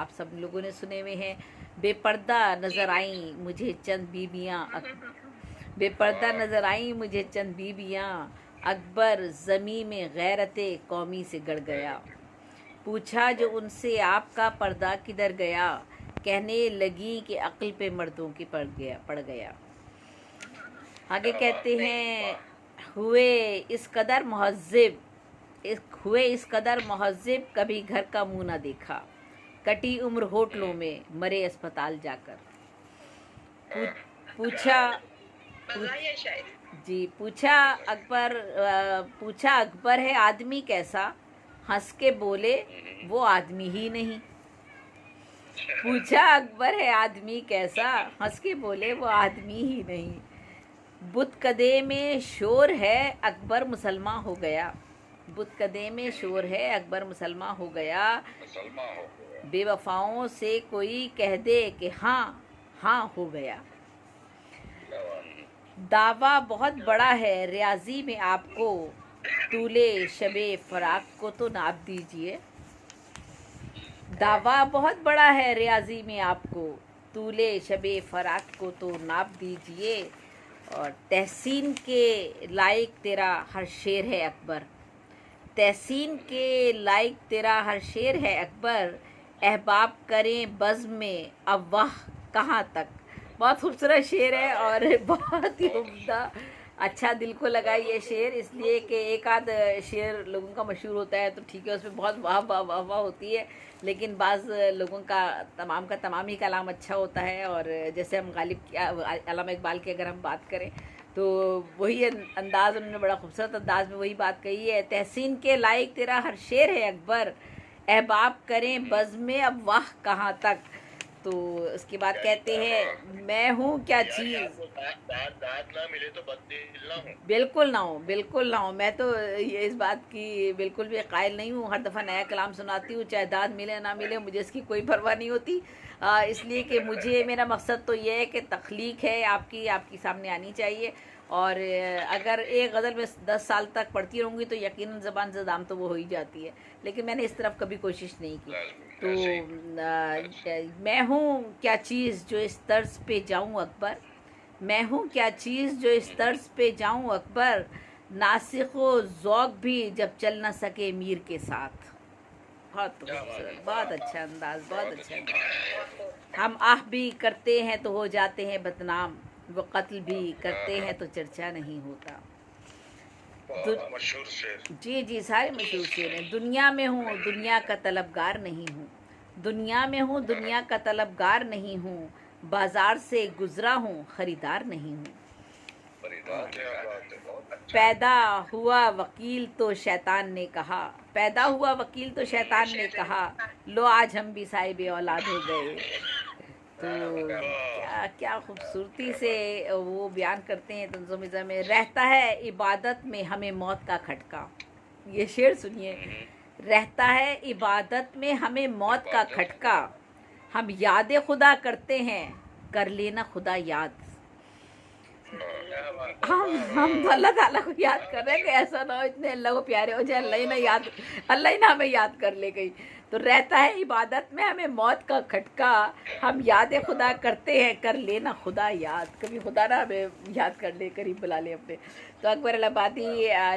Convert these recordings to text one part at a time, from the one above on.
आप सब लोगों ने सुने हुए हैं। बेपर्दा नजर आई मुझे चंद बीबियाँ, बेपर्दा नजर आई मुझे चंद बीबियाँ, अकबर ज़मी में गैरते कौमी से गड़ गया। पूछा जो उनसे आपका पर्दा किधर गया, कहने लगी कि अक्ल पे मर्दों की पड़ गया। आगे कहते हैं हुए इस कदर महज़िब कभी घर का मुंह ना देखा, कटी उम्र होटलों में मरे अस्पताल जाकर। पूछा अकबर है आदमी कैसा, हंस के बोले वो आदमी ही नहीं। पूछा अकबर है आदमी कैसा, हंस के बोले वो आदमी ही नहीं। बुतकदे में शोर है अकबर मुसलमान हो गया, बुतकदे में शोर है अकबर मुसलमान हो गया। बेवफाओं से कोई कह दे कि हाँ हाँ हो गया। दावा बहुत बड़ा है रियाजी में आपको, तूले शबे फराक को तो नाप दीजिए। दावा बहुत बड़ा है रियाजी में आपको, तूले शबे फराक को तो नाप दीजिए। और तहसीन के लायक तेरा हर शेर है अकबर, तहसीन के लायक तेरा हर शेर है अकबर। अहबाब करें बज़्म में अब वाह कहाँ तक। बहुत खूबसूरत शेर है और बहुत ही उम्दा, अच्छा दिल को लगा ये शेर, इसलिए कि एक आध शेर लोगों का मशहूर होता है तो ठीक है, उसमें बहुत वाह वाह वाह वाह होती है, लेकिन बाज़ लोगों का तमाम ही कलाम अच्छा होता है। और जैसे हम अल्लामा इकबाल की अगर हम बात करें तो वही अंदाज़ उन्होंने बड़ा खूबसूरत अंदाज में वही बात कही है। तहसीन के लायक तेरा हर शेर है अकबर, अहबाब करें बज़्म में अब वाह कहाँ तक। तो उसके बाद कहते हैं मैं हूँ क्या चीज़, दाद ना मिले तो बददिल ना हूँ। बिल्कुल ना हो, बिल्कुल ना हो। मैं तो ये इस बात की बिल्कुल भी कायल नहीं हूँ, हर दफ़ा नया कलाम सुनाती हूँ, चाहे दाद मिले ना मिले मुझे इसकी कोई परवाह नहीं होती। इसलिए कि मुझे मेरा मकसद तो ये है कि तख्लीक है आपकी सामने आनी चाहिए। और अगर एक गज़ल में 10 साल तक पढ़ती रहूँगी तो यकीनन ज़बान से दाम तो वो हो ही जाती है, लेकिन मैंने इस तरफ कभी कोशिश नहीं की। तो मैं हूँ क्या चीज़ जो इस तर्ज पे जाऊँ अकबर, मैं हूँ क्या चीज़ जो इस तर्ज पे जाऊँ अकबर। नासिखो ज़ौक़ भी जब चल न सके मीर के साथ। बहुत खूबसूरत, बहुत अच्छा अंदाज़, बहुत अच्छा अंदाज़। हम आह भी करते हैं तो हो जाते हैं बदनाम, वो कत्ल भी करते हैं तो चर्चा नहीं होता। मशहूर शेर। जी सारे मशहूर शेर हैं। दुनिया में हूँ दुनिया का तलबगार नहीं हूँ, दुनिया में हूँ दुनिया का तलबगार नहीं हूँ। बाजार से गुजरा हूँ खरीदार नहीं हूँ। पैदा हुआ वकील तो शैतान ने कहा, पैदा हुआ वकील तो शैतान ने कहा, लो आज हम भी साहिब औलाद हो गए। तो क्या खूबसूरती से वो बयान करते हैं तंज़ुम में। रहता है इबादत में हमें मौत का खटका, ये शेर सुनिए। रहता है इबादत में हमें मौत का खटका, हम याद खुदा करते हैं कर लेना खुदा याद। हम अल्लाह ताला को याद कर रहे हैं कि ऐसा ना हो इतने अल्लाह को प्यारे हो जाए अल्लाह ही ना हमें याद कर ले गई। तो रहता है इबादत में हमें मौत का खटका, हम याद खुदा करते हैं कर लेना खुदा याद। कभी खुदा ना हमें याद कर ले, करीब बुला ले अपने। तो अकबर अलाहाबादी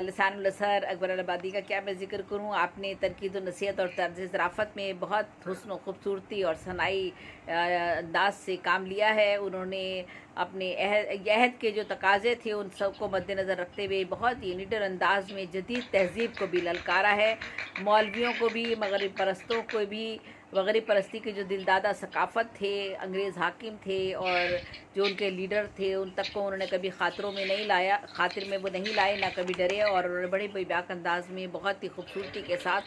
लिसानुल असर अकबर अलाहाबादी का क्या मैं ज़िक्र करूँ। आपने तनकीद व नसीहत और तर्ज ज़राफ़त में बहुत हुस्न व खूबसूरती और सनाई अंदाज से काम लिया है। उन्होंने अपने अहद के जो तकाज़े थे उन सब को मद्देनज़र रखते हुए बहुत ही निडर अंदाज में जदीद तहज़ीब को भी ललकारा है। मौलवियों को भी, मगरिब परस्तों को भी, मगरिब परस्ती के जो दिलदादा सकाफ़त थे, अंग्रेज़ हाकिम थे और जो उनके लीडर थे, उन तक को उन्होंने कभी खातिर में वो नहीं लाए, ना कभी डरे। और उन्होंने बड़े बेबाक अंदाज में बहुत ही खूबसूरती के साथ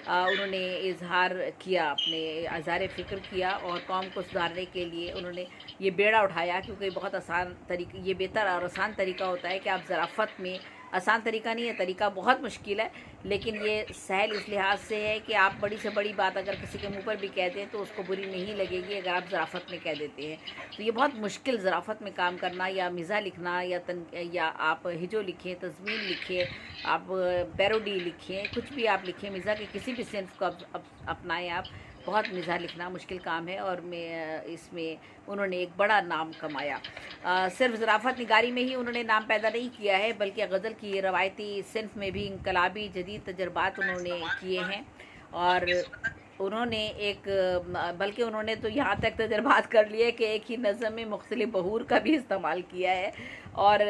उन्होंने इजहार किया, अपने इज़हार फ़िक्र किया और कौम को सुधारने के लिए उन्होंने ये बेड़ा उठाया। क्योंकि बहुत आसान तरीका, ये बेहतर और आसान तरीका होता है कि आप ज़राफ़त में, आसान तरीका नहीं है, तरीका बहुत मुश्किल है, लेकिन ये सहल इस लिहाज से है कि आप बड़ी से बड़ी बात अगर किसी के मुंह पर भी कह दें तो उसको बुरी नहीं लगेगी अगर आप ज़राफ़त में कह देते हैं। तो ये बहुत मुश्किल ज़राफ़त में काम करना, या मिज़ा लिखना, या आप हिजो लिखें, तज़मीन लिखें, आप पैरोडी लिखें, कुछ भी आप लिखें, मिज़ा के किसी भी सेंस को अपनाएं आप, बहुत मिज़ाह लिखना मुश्किल काम है और मैं इसमें उन्होंने एक बड़ा नाम कमाया। सिर्फ ज़राफ़त निगारी में ही उन्होंने नाम पैदा नहीं किया है, बल्कि गज़ल की रवायती सिन्फ़ में भी इनकलाबी जदीद तजर्बात उन्होंने किए हैं। और उन्होंने बल्कि उन्होंने तो यहाँ तक तजर्बात कर लिए कि एक ही नज़म में मुख्तलिफ बहूर का भी इस्तेमाल किया है और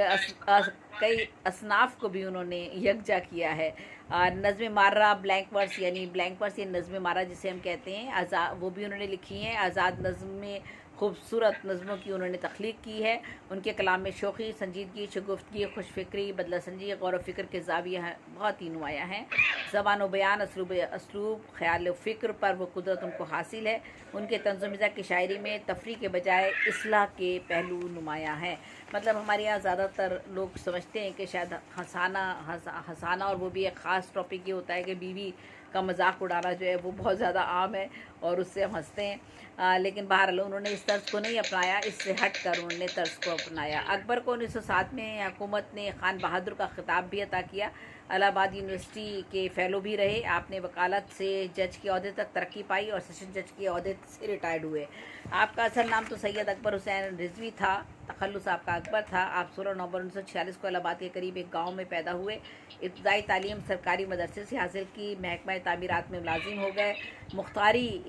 कई असनाफ को भी उन्होंने यकजा किया है। नज़्म मारा ब्लैंक वर्स, यानी ब्लैंक वर्स ये नज़्म मारा जिसे हम कहते हैं, वो भी उन्होंने लिखी हैं। आज़ाद नज़्म में खूबसूरत नज़्मों की उन्होंने तख्लीक की है। उनके कलाम में शोखी, संजीदगी, शगुफ्तगी, खुशफ़िक्री, बदलासंजी, गौर व फ़िक्र के ज़ाविया बहुत ही नुमायाँ हैं। ज़बान व बयान, असलूब, ख़याल व फ़िक्र पर वो कुदरत उनको हासिल है। उनके तंज़ व मिज़ाज की शायरी में तफरी के बजाय इस्लाह के पहलू नुमायाँ हैं। मतलब हमारे यहाँ ज़्यादातर लोग समझते हैं कि शायद हंसाना और वो भी एक ख़ास टॉपिक ये होता है कि बीवी का मजाक उड़ाना जो है वो बहुत ज़्यादा आम है और उससे हम हंसते हैं। लेकिन बहरहाल उन्होंने इस तर्ज को नहीं अपनाया, इससे हट कर उन्होंने तर्ज को अपनाया। अकबर को 1907 में हुकूमत ने खान बहादुर का खिताब भी अता किया। इलाहाबाद यूनिवर्सिटी के फ़ेलो भी रहे। आपने वकालत से जज के अहदे तक तरक्की पाई और सेशन जज के अहदे से रिटायर्ड हुए। आपका असल नाम तो सैयद अकबर हुसैन रिजवी था, तखल्लुस आपका अकबर था। आप 16 नवंबर 1946 को इलाहाबाद के करीब एक गाँव में पैदा हुए। इब्तदाई तालीम सरकारी मदरसे से हासिल की। महकमा तामीरात में मुलाजिम हो गए। मुख्तारी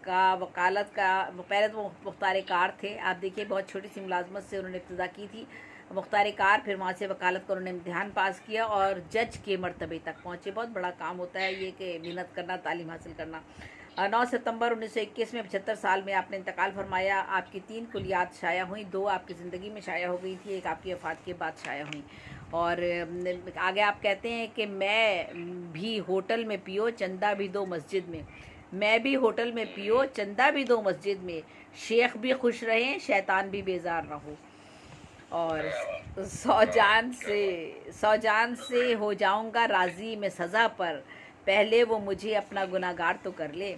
का वकालत का पहले तो मुख्तार कार थे। आप देखिए बहुत छोटी सी मुलाजमत से उन्होंने इब्तदा की थी, मुख्तार कार। फिर वहाँ से वकालत का उन्होंने इम्तिहान पास किया और जज के मर्तबे तक पहुँचे। बहुत बड़ा काम होता है ये कि मेहनत करना, तालीम हासिल करना। 9 सितंबर 1921 में 75 साल में आपने इंतकाल फरमाया। आपकी 3 कुलियात शाया हुई, 2 आपकी ज़िंदगी में शाया हो गई थी, एक आपकी वफ़ात के बाद शाया हुई। और आगे आप कहते हैं कि मैं भी होटल में पियो, चंदा भी दो मस्जिद में। मैं भी होटल में पियो, चंदा भी दो मस्जिद में। शेख भी खुश रहें, शैतान भी बेजार ना हो। और 100 जान से हो जाऊंगा राज़ी मैं सज़ा पर, पहले वो मुझे अपना गुनाहगार तो कर ले।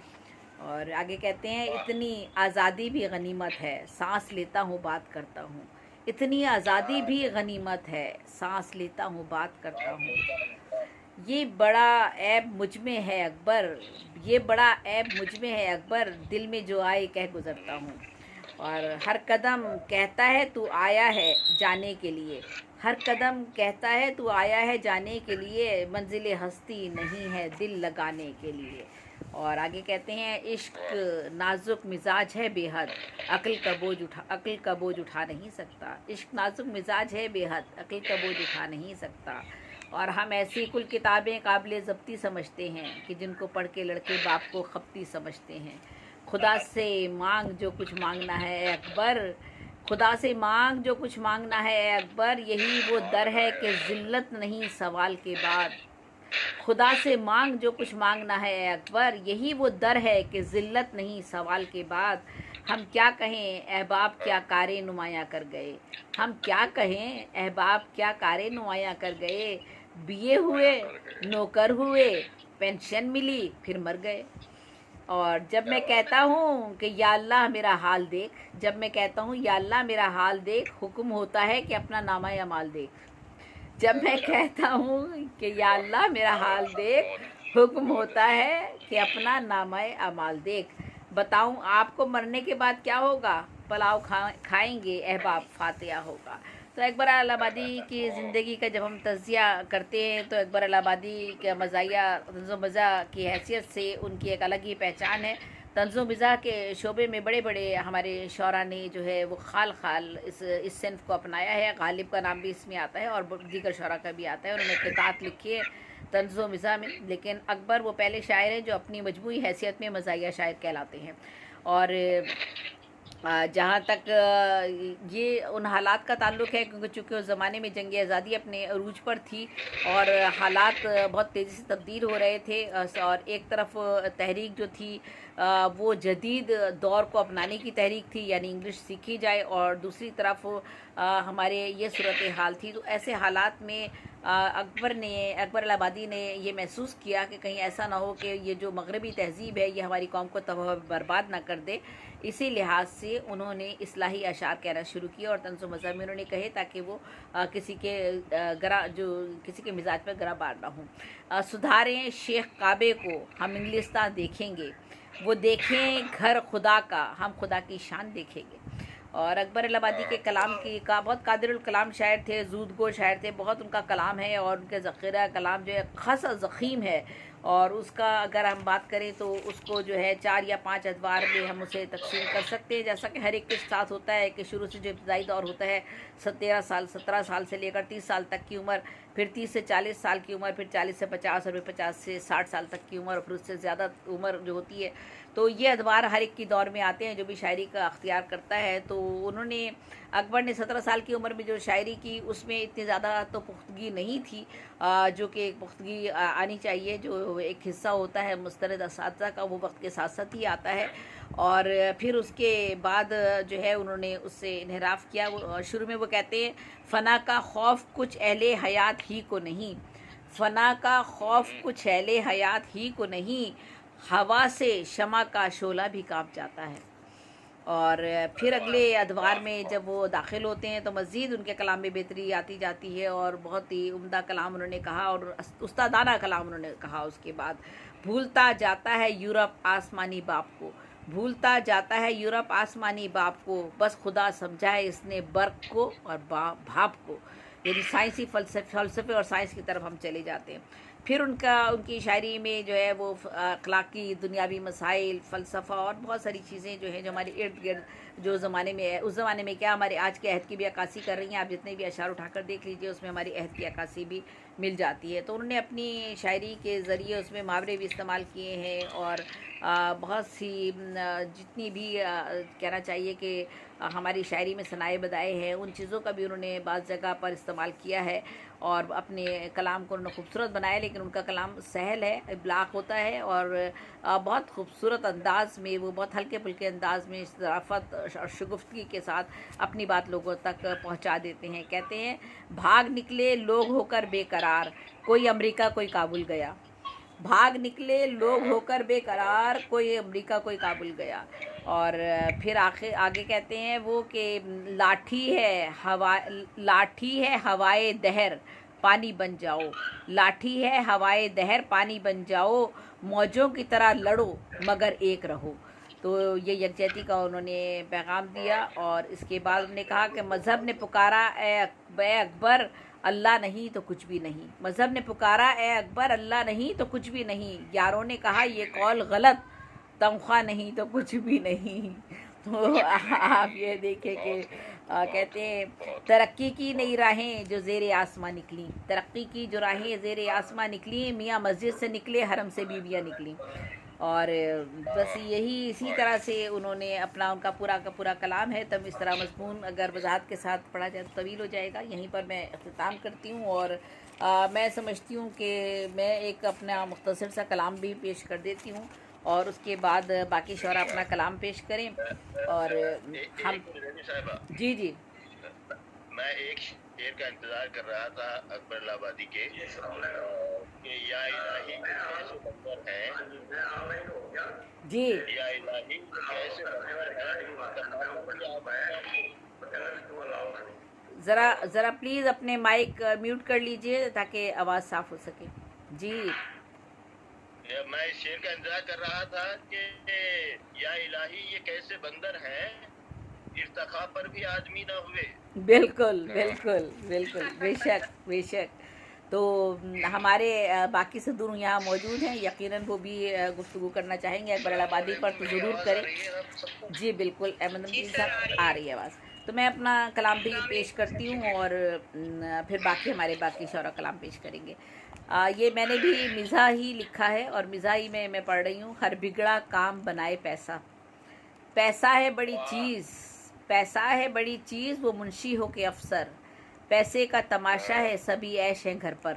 और आगे कहते हैं इतनी आज़ादी भी गनीमत है, सांस लेता हूँ बात करता हूँ। इतनी आज़ादी भी गनीमत है, सांस लेता हूँ बात करता हूँ। ये बड़ा ऐब मुझ में है अकबर, ये बड़ा ऐब मुझ में है अकबर, दिल में जो आए कह गुज़रता हूँ। और हर कदम कहता है तू आया है जाने के लिए, हर कदम कहता है तू आया है जाने के लिए, मंजिल हस्ती नहीं है दिल लगाने के लिए। और आगे कहते हैं इश्क नाजुक मिजाज है बेहद, अक्ल का बोझ उठा नहीं सकता। इश्क नाजुक मिजाज है बेहद, अक्ल का बोझ उठा नहीं सकता। और हम ऐसी कुल किताबें काबिल ज़ब्ती समझते हैं कि जिनको पढ़ के लड़के बाप को खपती समझते हैं। खुदा से मांग जो कुछ मांगना है अकबर, खुदा से मांग जो कुछ मांगना है अकबर, यही वो दर है कि ज़िल्लत नहीं सवाल के बाद। खुदा से मांग जो कुछ मांगना है अकबर, यही वो दर है कि ज़िल्लत नहीं सवाल के बाद। हम क्या कहें अहबाब क्या कारे नुमायाँ कर गए, हम क्या कहें अहबाब क्या कारे नुमायाँ कर गए। बीए हुए, नौकर हुए, पेंशन मिली, फिर मर गए। और जब मैं कहता हूँ कि या अल्लाह मेरा हाल देख, जब मैं कहता हूँ या अल्लाह मेरा हाल देख, हुक्म होता है कि अपना नामा अमाल देख। जब मैं कहता हूँ कि या अल्लाह मेरा हाल देख, हुक्म होता है कि अपना नामा अमाल देख। बताऊँ आपको मरने के बाद क्या होगा, पुलाव खाएंगे अहबाब फातिहा होगा। तो अकबर इलाहाबादी की ज़िंदगी का जब हम तज़किया करते हैं तो अकबर इलाहाबादी का मज़ाहिया तंज़ो मज़ा की हैसियत से उनकी एक अलग ही पहचान है। तंज़ो मज़ा के शोबे में बड़े बड़े हमारे शौरा ने जो है वो खाल इस सिन्फ़ को अपनाया है। गालिब का नाम भी इसमें आता है और दीगर शौरा का भी आता है। उन्होंने किताब लिखी है तंज़ो मज़ा में, लेकिन अकबर वो पहले शायर हैं जो अपनी मजमूई हैसियत में मज़ाहिया शायर कहलाते हैं। और जहाँ तक ये उन हालात का ताल्लुक़ है क्योंकि चूँकि उस ज़माने में जंग आज़ादी अपने अरूज पर थी और हालात बहुत तेज़ी से तब्दील हो रहे थे। और एक तरफ तहरीक जो थी वो जदीद दौर को अपनाने की तहरीक थी, यानी इंग्लिश सीखी जाए, और दूसरी तरफ हमारे ये सूरत हाल थी। तो ऐसे हालात में अकबर इलाहाबादी ने ये महसूस किया कि कहीं ऐसा ना हो कि ये जो मगरबी तहज़ीब है ये हमारी कौम को तबाह बर्बाद ना कर दे। इसी लिहाज से उन्होंने इस्लाही अशार कहना शुरू किया और तंज़ो मज़ा में उन्होंने कहे ताकि वो किसी के मिजाज पर गरा बार ना हो। सुधारें शेख काबे को हम इंग्लिस्तान देखेंगे, वो देखें घर खुदा का, हम खुदा की शान देखेंगे। और अकबर इलाहाबादी के कलाम का बहुत कादिरुल कलाम शायर थे, जूदगो शायर थे, बहुत उनका कलाम है और उनके ज़ख़ीरा कलाम जो है खासा ज़ख़ीम है। और उसका अगर हम बात करें तो उसको जो है 4 या 5 अदवार में हम उसे तकसीम कर सकते हैं। जैसा कि हर एक के साथ होता है कि शुरू से जो इब्तदाई दौर होता है 13 साल 17 साल से लेकर 30 साल तक की उम्र, फिर 30 से 40 साल की उम्र, फिर 40 से 50 और फिर 50 से 60 साल तक की उम्र और फिर उससे ज़्यादा उम्र जो होती है। तो ये अदवार हर एक की दौर में आते हैं जो भी शायरी का अख्तियार करता है। तो उन्होंने अकबर ने 17 साल की उम्र में जो शायरी की उसमें इतनी ज़्यादा तो पुख्तगी नहीं थी जो कि एक पुख्तगी आनी चाहिए, जो एक हिस्सा होता है मुस्तरद असातिज़ा का, वो वक्त के साथ साथ ही आता है। और फिर उसके बाद जो है उन्होंने उससे इन्हिराफ किया। शुरू में वो कहते हैं फ़ना का खौफ कुछ अहले हयात ही को नहीं, फ़ना का खौफ कुछ अहले हयात ही को नहीं, हवा से शमा का शोला भी कांप जाता है। और फिर अगले अदवार में जब वो दाखिल होते हैं तो मज़ीद उनके कलाम में बेहतरी आती जाती है और बहुत ही उम्दा कलाम उन्होंने कहा और उस्तादाना कलाम उन्होंने कहा। उसके बाद भूलता जाता है यूरोप आसमानी बाप को, भूलता जाता है यूरोप आसमानी बाप को, बस खुदा समझाए इसने बर्क को और भाप को। यानी साइंसी फ़लसफ़े और साइंस की तरफ हम चले जाते हैं। फिर उनकी शायरी में जो है वो अखलाकी दुनियावी मसाइल, फ़लसफ़ा और बहुत सारी चीज़ें जो हैं जो हमारे इर्द गिर्द जो ज़माने में है, उस ज़माने में क्या हमारे आज के अहद की भी अक्कासी कर रही हैं। आप जितने भी अशार उठाकर देख लीजिए उसमें हमारी अहद की अक्कासी भी मिल जाती है। तो उन्होंने अपनी शायरी के ज़रिए उसमें मुहावरे भी इस्तेमाल किए हैं और बहुत सी जितनी भी कहना चाहिए कि हमारी शायरी में सनाए बदाए हैं उन चीज़ों का भी उन्होंने बाज़ जगह पर इस्तेमाल किया है और अपने कलाम को उन्होंने खूबसूरत बनाया। लेकिन उनका कलाम सहल है, इब्लाग होता है और बहुत खूबसूरत अंदाज में वो बहुत हल्के फुल्के अंदाज में शराफत और शगुफ्तगी के साथ अपनी बात लोगों तक पहुंचा देते हैं। कहते हैं भाग निकले लोग होकर बेकरार, कोई अमेरिका कोई काबुल गया, भाग निकले लोग होकर बेकरार, कोई अमेरिका कोई काबुल गया। और फिर आगे कहते हैं वो कि लाठी है हवाए दहर पानी बन जाओ, लाठी है हवाए दहर पानी बन जाओ, मौजों की तरह लड़ो मगर एक रहो। तो ये यकजहती का उन्होंने पैगाम दिया। और इसके बाद उन्होंने कहा कि मज़हब ने पुकारा ए अकबर अल्लाह नहीं तो कुछ भी नहीं, मज़हब ने पुकारा ए अकबर अल्लाह नहीं तो कुछ भी नहीं, यारों ने कहा ये कौल गलत, तनख्वाह नहीं तो कुछ भी नहीं। तो आप ये देखें कि कहते हैं तरक्की की नई राहें जो ज़ेरे आसमां निकली, तरक्की की जो राहें ज़ेरे आसमां निकली, मियाँ मस्जिद से निकले हरम से बीवियाँ निकली। और बस यही इसी तरह से उन्होंने अपना उनका पूरा का पूरा कलाम है। तब इस तरह मज़मून अगर वजाहत के साथ पढ़ा जाए तो तवील हो जाएगा। यहीं पर मैं अख्तिताम करती हूँ और मैं समझती हूँ कि मैं एक अपना मुख्तसर सा कलाम भी पेश कर देती हूँ और उसके बाद बाकी शौरा अपना कलाम पेश करें। और हम जी जी मैं एक शेर का इंतजार कर रहा था अकबर इलाहाबादी के कि या इलाही कैसे बंदर है जी, या इलाही कैसे बंदर है। ज़रा प्लीज़ अपने माइक म्यूट कर लीजिए ताकि आवाज़ साफ़ हो सके। जी मैं इस शेर का इंतजार कर रहा था कि या इलाही ये कैसे बंदर हैं, इर्तिखा पर भी आदमी ना हुए। बिल्कुल बिल्कुल बिल्कुल, बेशक बेशक। तो हमारे बाकी सदूर यहाँ मौजूद हैं, यकीनन वो भी गुफ्तगू करना चाहेंगे अकबर इलाहाबादी पर, तो ज़रूर करें। जी बिल्कुल, अहमद नदीम साहब आ रही है आवाज़। तो मैं अपना कलाम भी पेश करती हूँ और फिर बाकी बाकी शौरा कलाम पेश करेंगे। ये मैंने भी मिज़ा ही लिखा है और मिज़ा ही में मैं पढ़ रही हूँ। हर बिगड़ा काम बनाए पैसा, पैसा है बड़ी चीज़, पैसा है बड़ी चीज़, वो मुंशी हो के अफसर, पैसे का तमाशा है सभी ऐश हैं घर पर,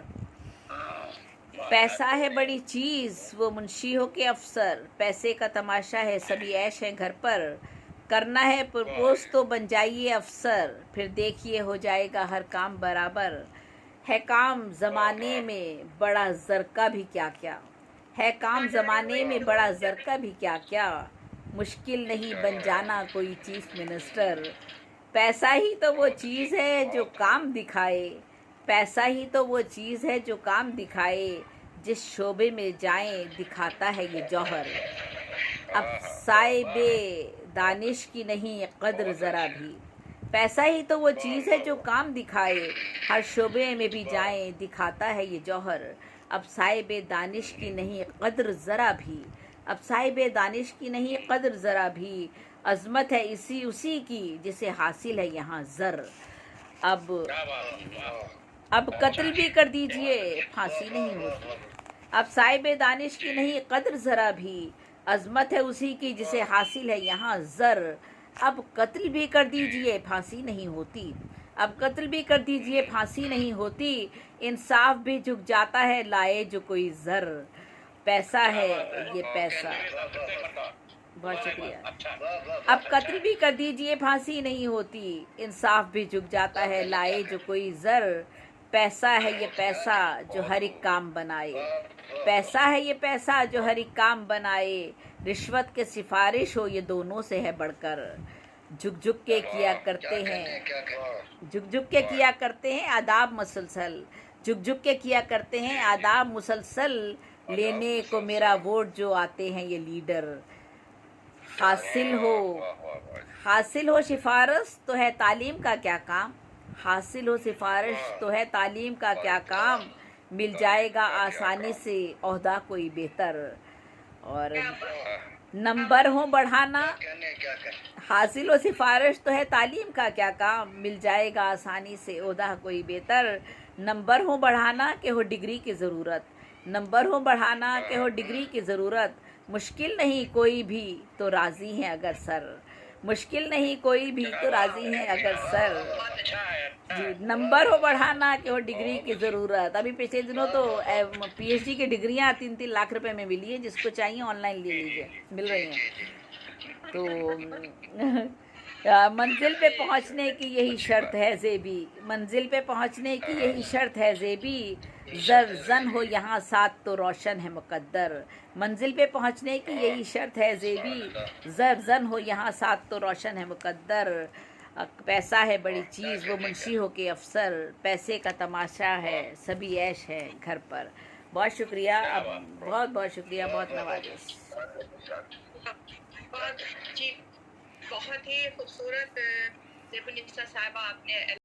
पैसा है बड़ी चीज़, वो मुंशी हो के अफसर, पैसे का तमाशा है सभी ऐश हैं घर पर, करना है प्रपोज तो बन जाइए अफसर, फिर देखिए हो जाएगा हर काम बराबर, है काम ज़माने में बड़ा ज़रका भी क्या क्या, है काम ज़माने में बड़ा ज़रका भी क्या क्या, मुश्किल नहीं बन जाना कोई चीफ मिनिस्टर, पैसा ही तो वो चीज़ है जो काम दिखाए, पैसा ही तो वो चीज़ है जो काम दिखाए, जिस शोबे में जाएं दिखाता है ये जौहर, अब साहिबे दानिश की नहीं कद्र ज़रा भी। पैसा ही तो वो चीज़ है जो काम दिखाए, हर शोबे में भी जाए दिखाता है ये जौहर। अब साहिबे दानिश की नहीं कद्र ज़रा भी, अब साहिबे दानिश की नहीं कद्र ज़रा भी। अज़मत है इसी उसी की जिसे हासिल है यहाँ ज़र। अब कत्ल भी कर दीजिए फांसी नहीं होती। अब साहिबे दानिश की नहीं कद्र ज़रा भी, अज़मत है उसी की जिसे हासिल है यहाँ ज़र। अब कत्ल भी कर दीजिए फांसी नहीं होती, अब कत्ल भी कर दीजिए फांसी नहीं होती। इंसाफ भी झुक जाता है लाए जो कोई ज़र। पैसा है ये पैसा। बहुत शुक्रिया। अब कत्ल भी कर दीजिए फांसी नहीं होती, इंसाफ भी झुक जाता है लाए जो कोई ज़र। पैसा है ये पैसा जो हर एक काम बनाए, पैसा है ये पैसा जो हर एक काम बनाए। रिश्वत के सिफारिश हो ये दोनों से है बढ़कर, झुक झुक के किया करते हैं, झुक झुक के किया करते हैं आदाब मुसलसल, झुक झुक के किया करते हैं आदाब मुसलसल। लेने को मेरा वोट जो आते हैं ये लीडर। हासिल हो सिफारिश तो है तालीम का क्या काम, हासिल हो सिफारिश तो है तालीम का क्या काम। मिल जाएगा आसानी से ओहदा कोई बेहतर। और नंबर हो बढ़ाना, हासिल हो सिफारिश तो है तालीम का क्या काम। मिल जाएगा आसानी से ओहदा कोई बेहतर। नंबर हो बढ़ाना के हो डिग्री की ज़रूरत, नंबर हो बढ़ाना के हो डिग्री की ज़रूरत। मुश्किल नहीं कोई भी तो राज़ी हैं अगर सर, मुश्किल नहीं कोई भी तो राज़ी हैं अगर सर। जी, नंबर हो बढ़ाना कि हो डिग्री की ज़रूरत। अभी पिछले दिनों तो पीएचडी की डिग्रियां 3-3 लाख रुपए में मिली है, जिसको चाहिए ऑनलाइन ले लीजिए, मिल रही हैं। तो मंजिल पे पहुंचने की यही शर्त है ज़ेबी, मंजिल पे पहुंचने की यही शर्त है ज़ेबी। ज़र ज़न हो यहाँ साथ तो रोशन है मुकद्दर। मंजिल पे पहुंचने की यही शर्त है ज़ेबी, ज़र ज़न हो यहाँ साथ तो रोशन है मुकद्दर। पैसा है बड़ी चीज़ वो मुंशी हो के अफसर, पैसे का तमाशा है सभी ऐश है घर पर। बहुत शुक्रिया, अब बहुत बहुत शुक्रिया, बहुत नवाजिश। बहुत ही खूबसूरत ज़ेबुन्निसा साहिबा आपने